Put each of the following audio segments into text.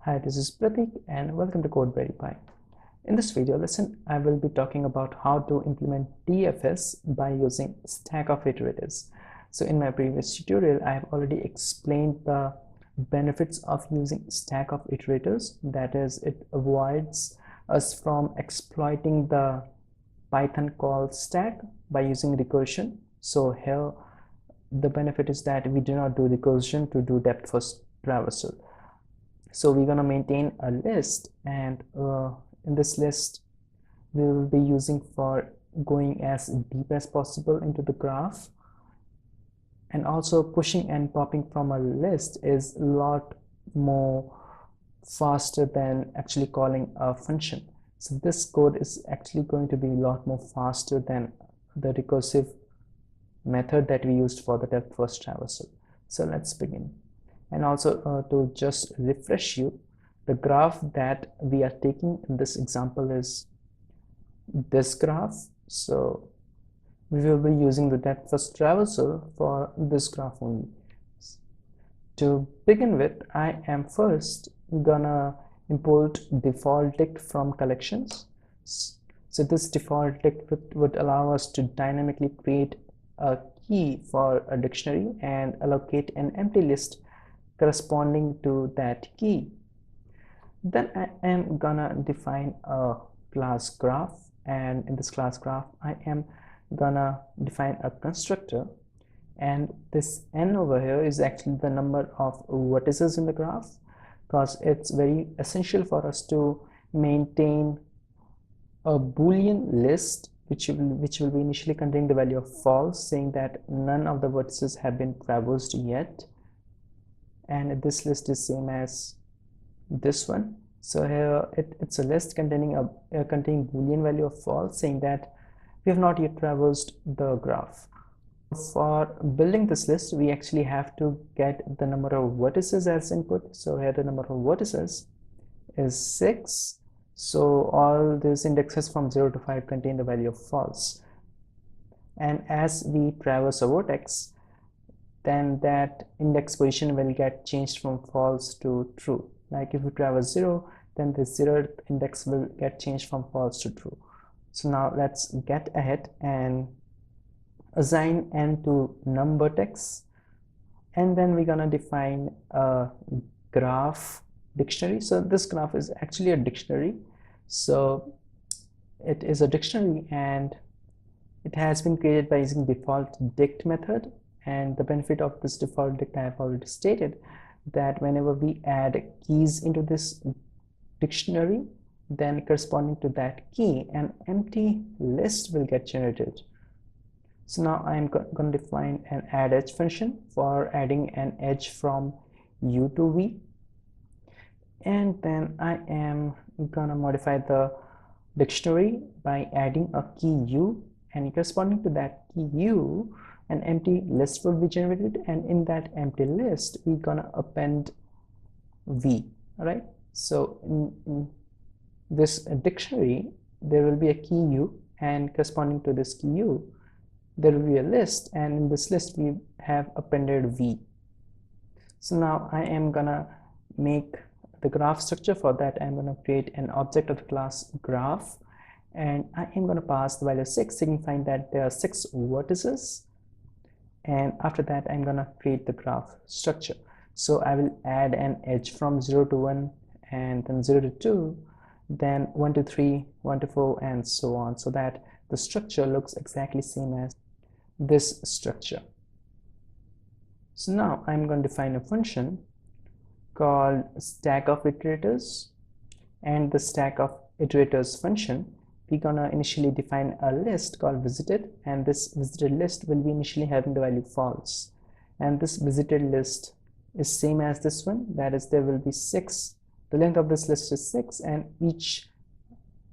Hi, this is Pratik and welcome to Code Verify. In this video lesson, I will be talking about how to implement DFS by using Stack of Iterators. So in my previous tutorial, I have already explained the benefits of using Stack of Iterators. That is, it avoids us from exploiting the Python call stack by using recursion. So here, the benefit is that we do not do recursion to do depth first traversal. So we're going to maintain a list, and in this list we will be using for going as deep as possible into the graph, and also pushing and popping from a list is a lot more faster than actually calling a function. So this code is actually going to be a lot more faster than the recursive method that we used for the depth first traversal. So let's begin. And also to just refresh you, the graph that we are taking in this example is this graph. So we will be using the depth first traversal for this graph only. To begin with, I am first gonna import default dict from collections. So this default dict would allow us to dynamically create a key for a dictionary and allocate an empty list corresponding to that key. Then I am gonna define a class graph, and in this class graph I am gonna define a constructor, and this n over here is actually the number of vertices in the graph, because it's very essential for us to maintain a Boolean list which will be initially containing the value of false, saying that none of the vertices have been traversed yet, and this list is same as this one. So here it's a list containing a Boolean value of false, saying that we have not yet traversed the graph. For building this list, we actually have to get the number of vertices as input. So here the number of vertices is 6. So all these indexes from 0 to 5 contain the value of false. And as we traverse a vertex, then that index position will get changed from false to true. Like if we traverse 0, then the 0th index will get changed from false to true. So now let's get ahead and assign n to num vertex, and then we're gonna define a graph dictionary. So this graph is actually a dictionary. So it is a dictionary and it has been created by using default dict method. And the benefit of this default dict I have already stated, that whenever we add keys into this dictionary, then corresponding to that key, an empty list will get generated. So now I am going to define an add edge function for adding an edge from u to v, and then I am gonna modify the dictionary by adding a key u, and corresponding to that key u, an empty list will be generated, and in that empty list we're gonna append v. All right, so in this dictionary there will be a key u, and corresponding to this key u there will be a list, and in this list we have appended v. So now I am gonna make the graph structure. For that I'm gonna create an object of the class graph, and I am gonna pass the value 6, signifying that there are 6 vertices. And after that I'm gonna create the graph structure. So I will add an edge from 0 to 1, and then 0 to 2, then 1 to 3, 1 to 4, and so on, so that the structure looks exactly same as this structure. So now I'm going to define a function called Stack of Iterators, and the Stack of Iterators function, we're gonna initially define a list called visited, and this visited list will be initially having the value false, and this visited list is same as this one, that is there will be 6. The length of this list is 6, and each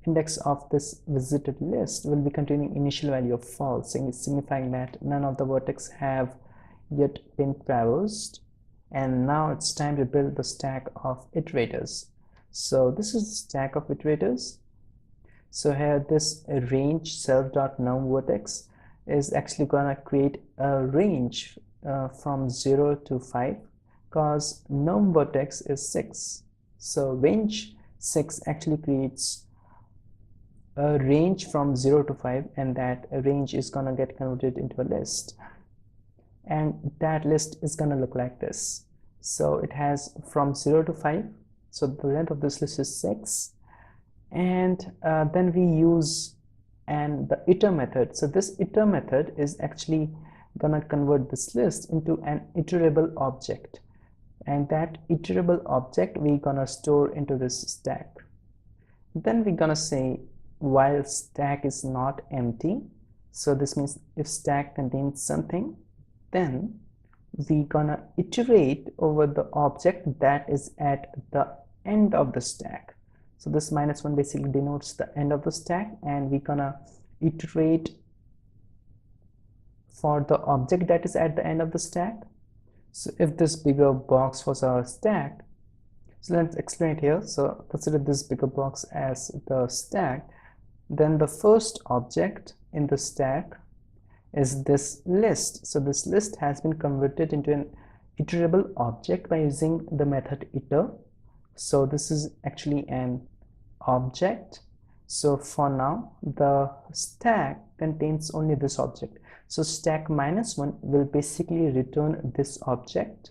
index of this visited list will be containing initial value of false, signifying that none of the vertex have yet been traversed. And now it's time to build the stack of iterators. So this is the stack of iterators. So here this range self.num vertex is actually gonna create a range from 0 to 5, because num vertex is 6. So range 6 actually creates a range from 0 to 5, and that range is gonna get converted into a list, and that list is gonna look like this. So it has from 0 to 5, so the length of this list is 6, and then we use the iter method. So this iter method is actually gonna convert this list into an iterable object, and that iterable object we're gonna store into this stack. Then we're gonna say while stack is not empty, so this means if stack contains something, then we're gonna iterate over the object that is at the end of the stack. So this -1 basically denotes the end of the stack, and we're gonna iterate for the object that is at the end of the stack. So if this bigger box was our stack, so let's explain it here. So consider this bigger box as the stack, then the first object in the stack is this list. So this list has been converted into an iterable object by using the method iter. So this is actually an object. So for now the stack contains only this object, so stack -1 will basically return this object.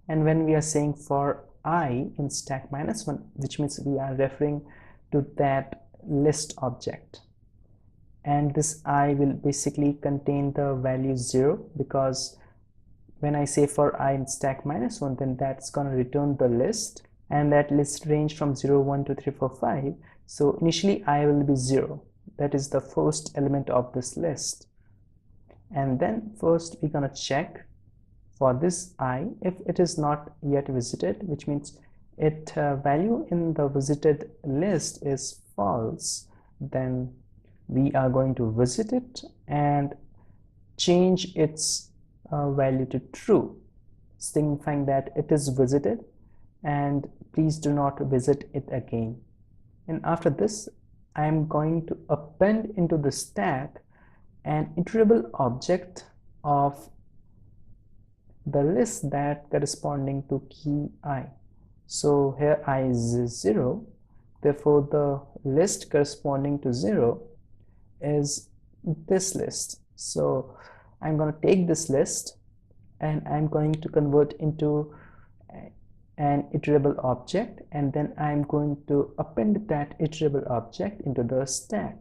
And when we are saying for I in stack -1, which means we are referring to that list object, and this I will basically contain the value 0, because when I say for I in stack -1, then that's going to return the list, and that list range from 0, 1, 2, 3, 4, 5. So initially I will be 0, that is the first element of this list. And then first we're gonna check for this I if it is not yet visited, which means it value in the visited list is false, then we are going to visit it and change its value to true, signifying that it is visited, and please do not visit it again. And after this I am going to append into the stack an iterable object of the list that corresponding to key I. So here I is 0, therefore the list corresponding to 0 is this list. So I'm going to take this list and I'm going to convert into an iterable object, and then I'm going to append that iterable object into the stack,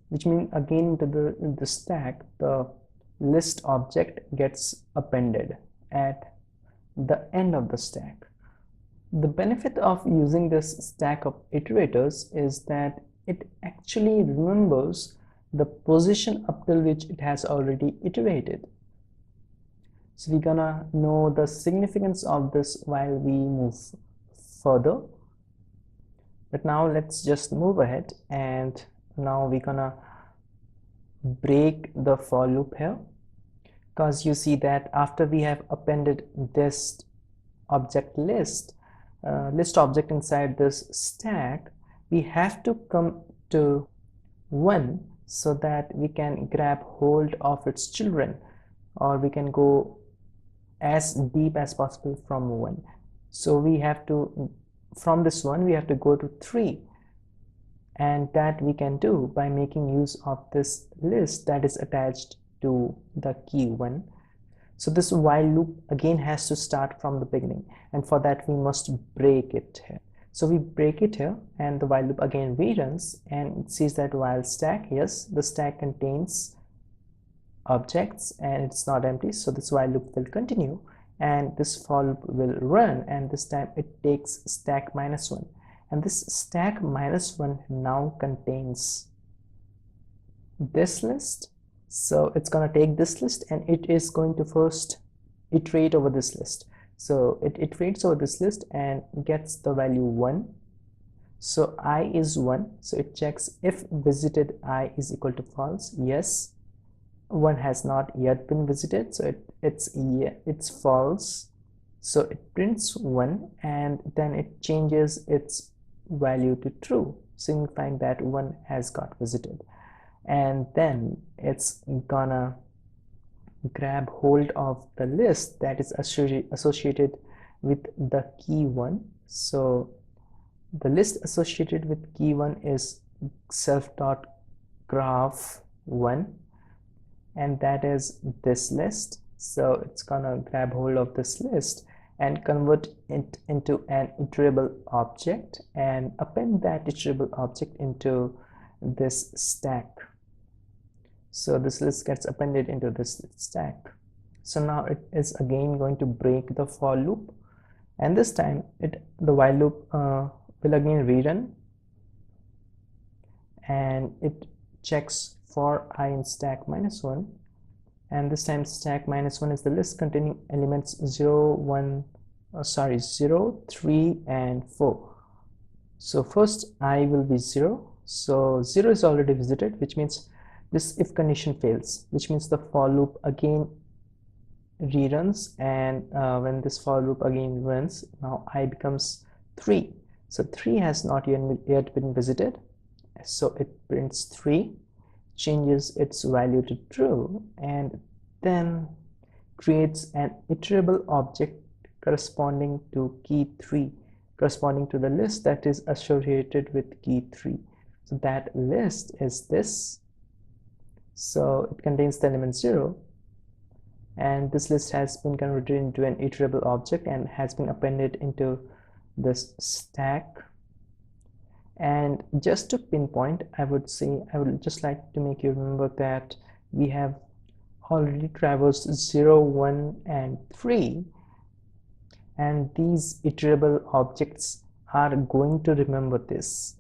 which means again into the stack the list object gets appended at the end of the stack. The benefit of using this stack of iterators is that it actually remembers the position up till which it has already iterated. So we're gonna know the significance of this while we move further. But now let's just move ahead, and now we're gonna break the for loop here, because you see that after we have appended this object list object inside this stack, we have to come to 1 so that we can grab hold of its children, or we can go as deep as possible from 1. So we have to, from this 1 we have to go to 3, and that we can do by making use of this list that is attached to the key 1. So this while loop again has to start from the beginning, and for that we must break it here. So we break it here, and the while loop again reruns, and it says that while stack, yes, the stack contains objects and it's not empty, so this while loop will continue, and this for loop will run, and this time it takes stack -1, and this stack -1 now contains this list. So it's going to take this list and it is going to first iterate over this list. So it iterates over this list and gets the value 1. So I is 1, so it checks if visited I is equal to false. Yes, 1 has not yet been visited, so it's false, so it prints 1, and then it changes its value to true, signifying that 1 has got visited. And then it's gonna grab hold of the list that is associated with the key 1. So the list associated with key 1 is self.graph1, and that is this list. So it's gonna grab hold of this list and convert it into an iterable object and append that iterable object into this stack. So this list gets appended into this stack. So now it is again going to break the for loop, and this time the while loop will again rerun, and it checks for I in stack -1, and this time stack -1 is the list containing elements 0, 3 and 4. So first I will be 0. So 0 is already visited, which means this if condition fails, which means the for loop again reruns, and when this for loop again runs, now I becomes 3. So 3 has not yet been visited, so it prints 3, changes its value to true, and then creates an iterable object corresponding to key 3, corresponding to the list that is associated with key 3. So that list is this. So it contains the element 0, and this list has been converted into an iterable object and has been appended into this stack. And just to pinpoint, I would just like to make you remember that we have already traversed 0, 1 and 3, and these iterable objects are going to remember this.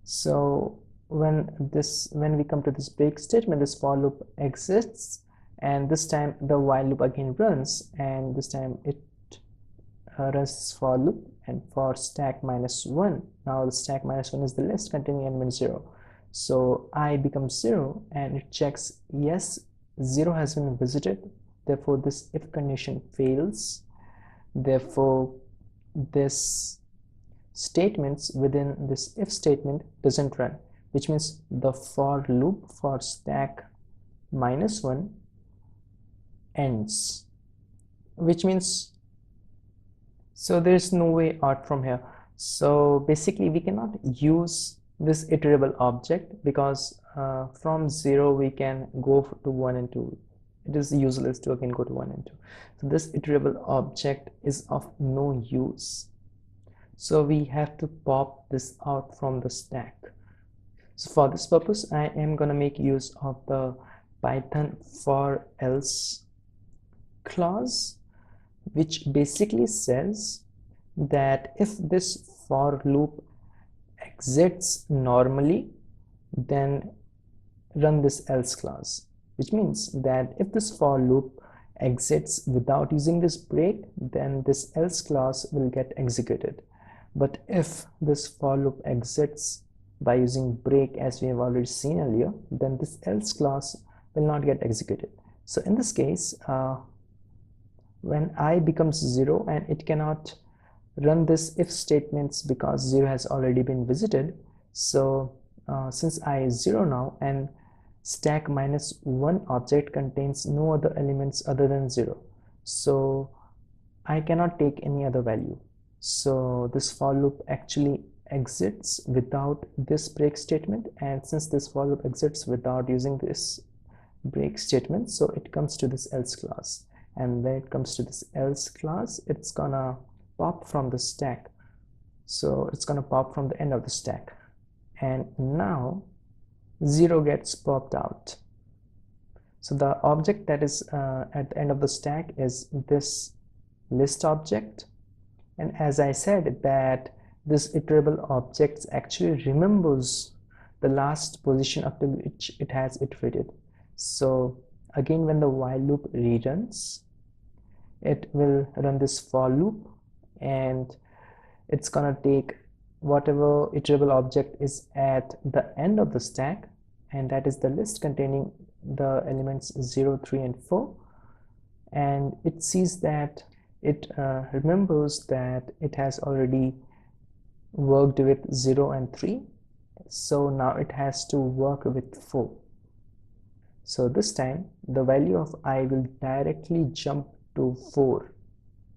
So when we come to this break statement, this for loop exists, and this time the while loop again runs, and this time it runs this for loop, and for stack -1, now the stack -1 is the list containing element 0. So I becomes 0, and it checks yes, 0 has been visited, therefore this if condition fails, therefore this statements within this if statement doesn't run, which means the for loop for stack -1 ends, which means so there's no way out from here. So basically we cannot use this iterable object because from 0 we can go to 1 and 2. It is useless to again go to 1 and 2. So this iterable object is of no use. So we have to pop this out from the stack. So for this purpose, I am going to make use of the Python for else clause, which basically says that if this for loop exits normally, then run this else clause, which means that if this for loop exits without using this break, then this else clause will get executed. But if this for loop exits by using break, as we have already seen earlier, then this else clause will not get executed. So in this case, when I becomes 0 and it cannot run this if statements because 0 has already been visited, so since I is 0 now and stack -1 object contains no other elements other than 0, so I cannot take any other value. So this for loop actually exits without this break statement, and since this for loop exits without using this break statement, so it comes to this else clause, and when it comes to this else clause, it's gonna pop from the stack. So it's gonna pop from the end of the stack, and now 0 gets popped out. So the object that is at the end of the stack is this list object, and as I said that this iterable object actually remembers the last position up to which it has iterated. So again, when the while loop reruns, it will run this for loop, and it's gonna take whatever iterable object is at the end of the stack, and that is the list containing the elements 0, 3 and 4, and it sees that it remembers that it has already worked with 0 and 3, so now it has to work with 4. So this time the value of I will directly jump to 4.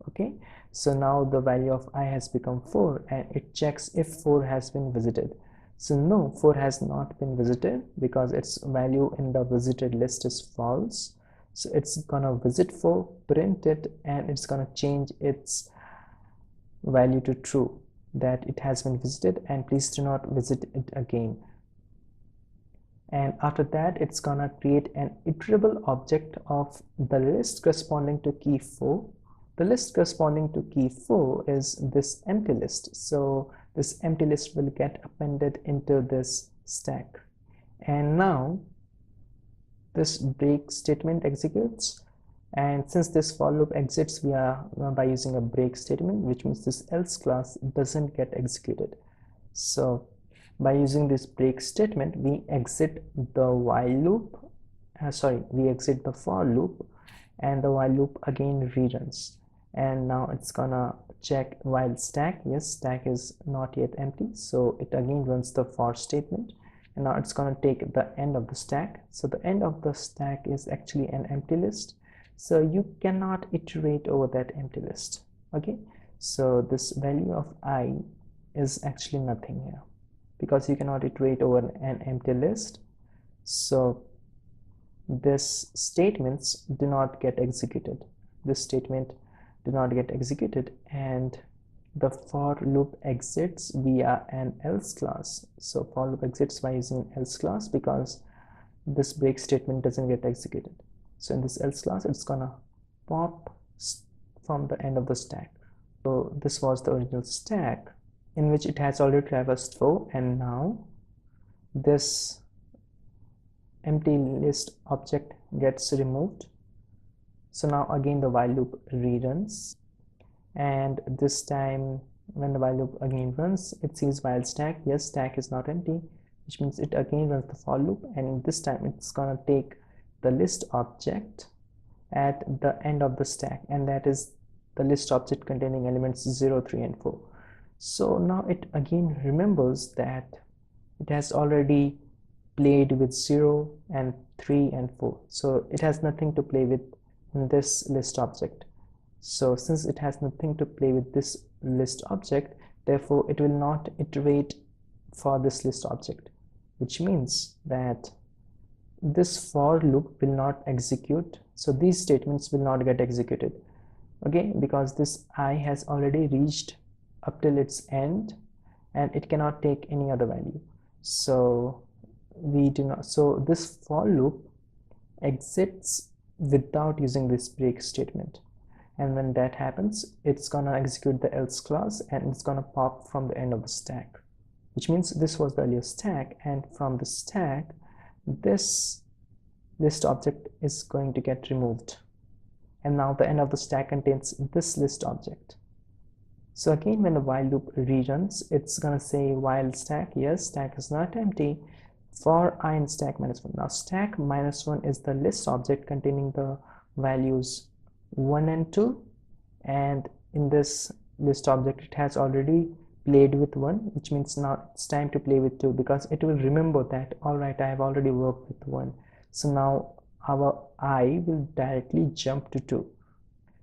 Okay, so now the value of I has become 4, and it checks if 4 has been visited. So no, 4 has not been visited because its value in the visited list is false. So it's gonna visit 4, print it, and it's gonna change its value to true, that it has been visited and please do not visit it again. And after that, it's gonna create an iterable object of the list corresponding to key 4. The list corresponding to key 4 is this empty list. So this empty list will get appended into this stack. And now this break statement executes. And since this for loop exits by using a break statement, which means this else clause doesn't get executed. So by using this break statement, we exit the while loop, we exit the for loop, and the while loop again reruns. And now it's gonna check while stack, yes, stack is not yet empty, so it again runs the for statement. And now it's gonna take the end of the stack. So the end of the stack is actually an empty list, so you cannot iterate over that empty list. Okay, so this value of I is actually nothing here because you cannot iterate over an empty list. So this statements do not get executed. This statement do not get executed, and the for loop exits via an else clause. So for loop exits by using else clause because this break statement doesn't get executed. So in this else clause, it's gonna pop from the end of the stack. So this was the original stack in which it has already traversed 4, and now this empty list object gets removed. So now again the while loop reruns, and this time when the while loop again runs, it sees while stack, yes, stack is not empty, which means it again runs the for loop, and this time it's gonna take the list object at the end of the stack, and that is the list object containing elements 0, 3, and 4. So now it again remembers that it has already played with 0 and 3 and 4, so it has nothing to play with in this list object. So since it has nothing to play with this list object, therefore it will not iterate for this list object, which means that this for loop will not execute. So these statements will not get executed, okay, because this I has already reached up till its end and it cannot take any other value. So we do not, so this for loop exits without using this break statement, and when that happens, it's gonna execute the else clause and it's gonna pop from the end of the stack, which means this was the earlier stack, and from the stack this list object is going to get removed, and now the end of the stack contains this list object. So again, when the while loop reruns, it's gonna say while stack, yes, stack is not empty, for I in stack minus 1. Now stack minus 1 is the list object containing the values 1 and 2, and in this list object it has already played with 1, which means now it's time to play with 2, because it will remember that, all right, I have already worked with 1, so now our I will directly jump to 2.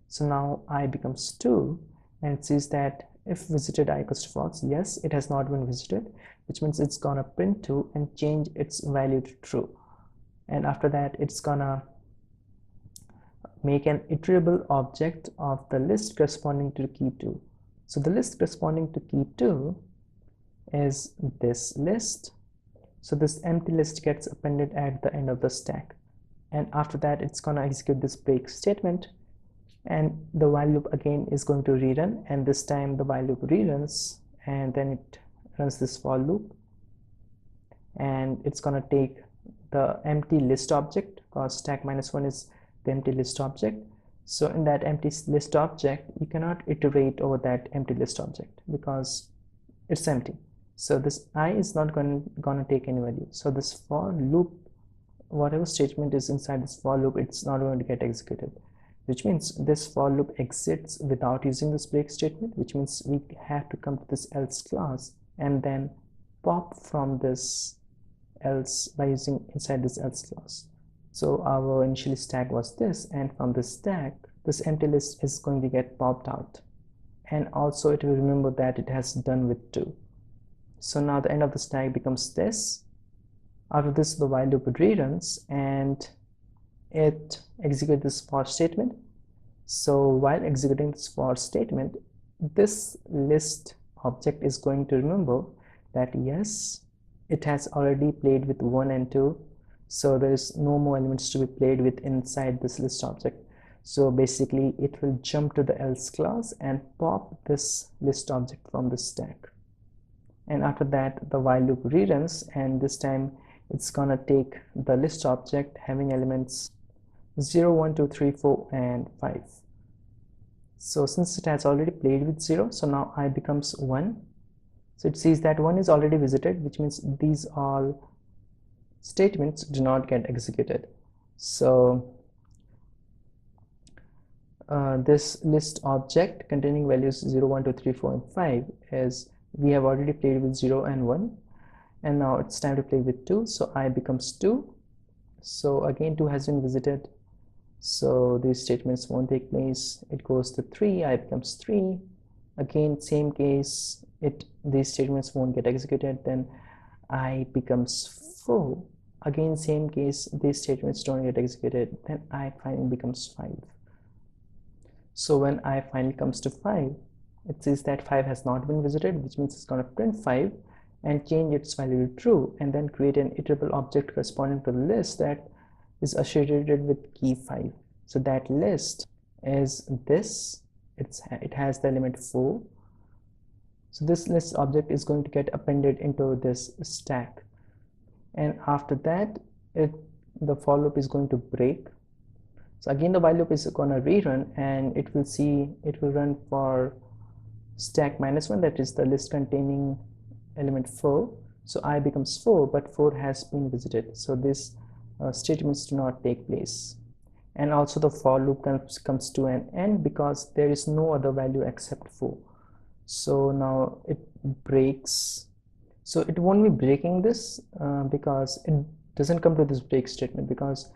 So now I becomes 2, and it says that if visited I equals to false, yes, it has not been visited, which means it's gonna print 2 and change its value to true, and after that it's gonna make an iterable object of the list corresponding to key 2. So the list corresponding to key 2 is this list. So this empty list gets appended at the end of the stack, and after that it's gonna execute this break statement, and the while loop again is going to rerun, and this time the while loop reruns, and then it runs this for loop, and it's gonna take the empty list object, because stack minus 1 is the empty list object. So in that empty list object, you cannot iterate over that empty list object because it's empty. So this I is not gonna take any value. So this for loop, whatever statement is inside this for loop, it's not going to get executed, which means this for loop exits without using this break statement, which means we have to come to this else clause and then pop from this else by using inside this else clause. So our initial stack was this, and from this stack this empty list is going to get popped out, and also it will remember that it has done with 2. So now the end of the stack becomes this. After this, the while loop reruns and it executes this for statement. So while executing this for statement, this list object is going to remember that yes, it has already played with 1 and 2, so there is no more elements to be played with inside this list object. So basically it will jump to the else clause and pop this list object from the stack. And after that, the while loop reruns, and this time it's gonna take the list object having elements 0, 1, 2, 3, 4 and 5. So since it has already played with 0, so now I becomes 1. So it sees that 1 is already visited, which means these all statements do not get executed. So this list object containing values 0, 1, 2, 3, 4 and 5 is, we have already played with 0 and 1, and now it's time to play with 2. So I becomes 2. So again 2 has been visited, so these statements won't take place. It goes to 3, I becomes 3. Again same case, these statements won't get executed. Then I becomes 4. Again same case, these statements don't get executed. Then I finally becomes 5. So when I finally comes to 5, it says that 5 has not been visited, which means it's going to print 5 and change its value to true, and then create an iterable object corresponding to the list that is associated with key 5. So that list is this. It has the element 4. So this list object is going to get appended into this stack, and after that the for loop is going to break. So again the while loop is going to rerun, and it will run for stack -1, that is the list containing element 4. So I becomes 4, but 4 has been visited, so these statements do not take place. And also the for loop comes to an end because there is no other value except 4. So now it breaks. So it won't be breaking this because it doesn't come to this break statement, because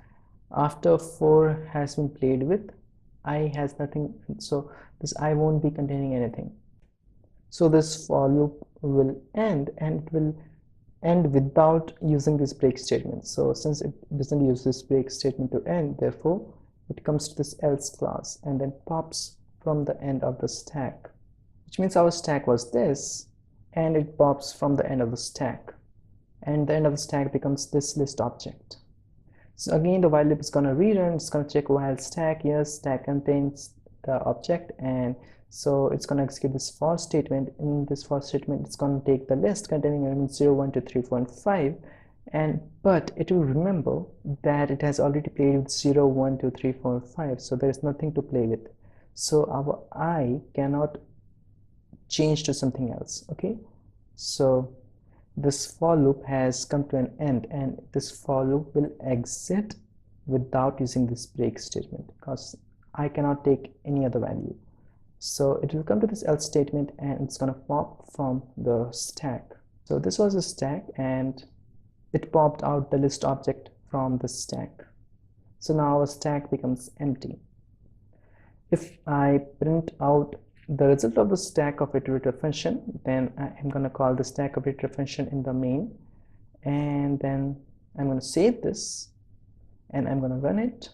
after 4 has been played with, I has nothing, so this I won't be containing anything. So this for loop will end, and it will end without using this break statement. So since it doesn't use this break statement to end, therefore it comes to this else clause and then pops from the end of the stack, which means our stack was this, and it pops from the end of the stack, and the end of the stack becomes this list object. So again the while loop is going to rerun. It's going to check while stack, yes, stack contains the object, and so it's going to execute this for statement. In this for statement, it's going to take the list containing elements 0, 1, 2, 3, 4 and 5, but it will remember that it has already played with 0, 1, 2, 3, 4 and 5, so there is nothing to play with. So our I cannot change to something else. Okay, so this for loop has come to an end, and this for loop will exit without using this break statement because I cannot take any other value. So it will come to this else statement, and it's going to pop from the stack. So this was a stack, and it popped out the list object from the stack. So now our stack becomes empty. If I print out the result of the stack of iterator function, then I am going to call the stack of iterator function in the main, and then I'm going to save this and I'm going to run it.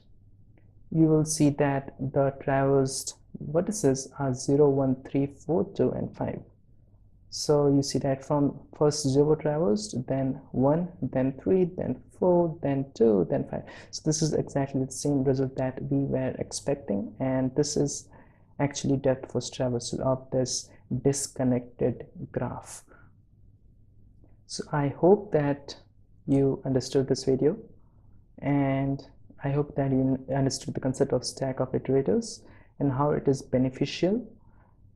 You will see that the traversed vertices are 0, 1, 3, 4, 2 and 5. So you see that from first 0 traversed, then 1, then 3, then 4, then 2, then 5. So this is exactly the same result that we were expecting, and this is actually depth first traversal of this disconnected graph. So I hope that you understood this video, and I hope that you understood the concept of stack of iterators and how it is beneficial.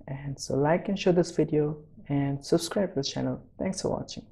And so like and share this video and subscribe to the channel. Thanks for watching.